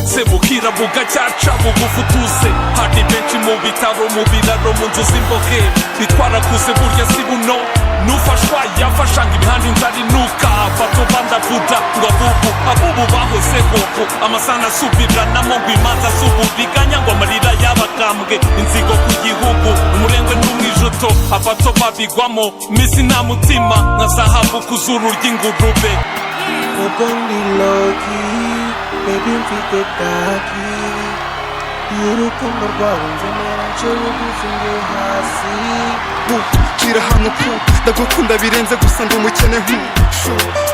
bwagutse bukira bugacyaca bugufi utuze. Hari benshi mu bitaro, mu biraro, mu nzu z'imbohe bitwarakuze burya si buno. Nufashwa yafashanga imihanda inzara inuka, bato bandavuda ngo abubu bahozeho. Amasana asubiranamo ngo imanza z'uburiganya, ngo amarira y'abakambwe inzigo ku gihugu. Umurengwe n'umwijuto abato babigwamo, misi nta mutima nka zahabu ku zuru ry'ingurube. Ubundi loki baby mfite taki y'urukundo rwawe nzemera nce ugufunge hasi. Kira hano ku ndagukunda birenze gusa ndi umukene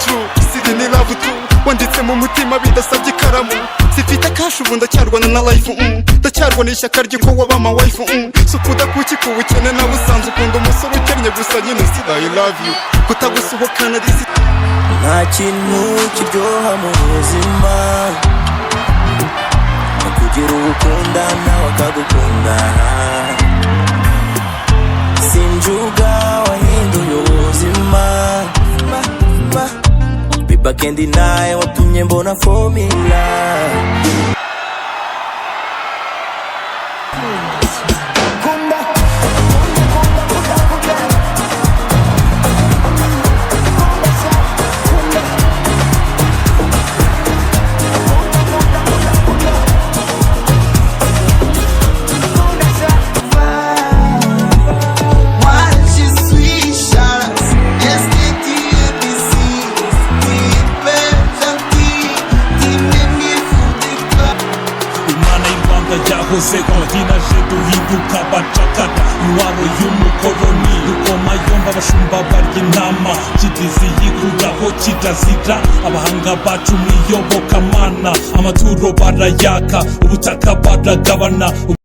true sidini love tu wanditse mu mutima bidasabye ikaramu. Sifite cash ubu ndacyarwana na life ndacyarwana ishyaka ry'uko waba ama wife so kudakuki ku bukene nawe usanze ukunda umusore ukennye gusa nyine still I love you kutagusohokana disi. Nta kintu kiryoha mu buzima kugira ubukunda nawe akagukunda. Sinjuga wahinduye ubuzima, Biba Kendi nawe watumye mbona formula. Yahozeho hinaje duhinduka bacakata intwaro y'umukoroni. Dukomayomba abashumba barya intama, kidizi yikuraho kidazira. Abahanga bacu mu iyobokamana, amaturo barayaka, ubutaka baragabana.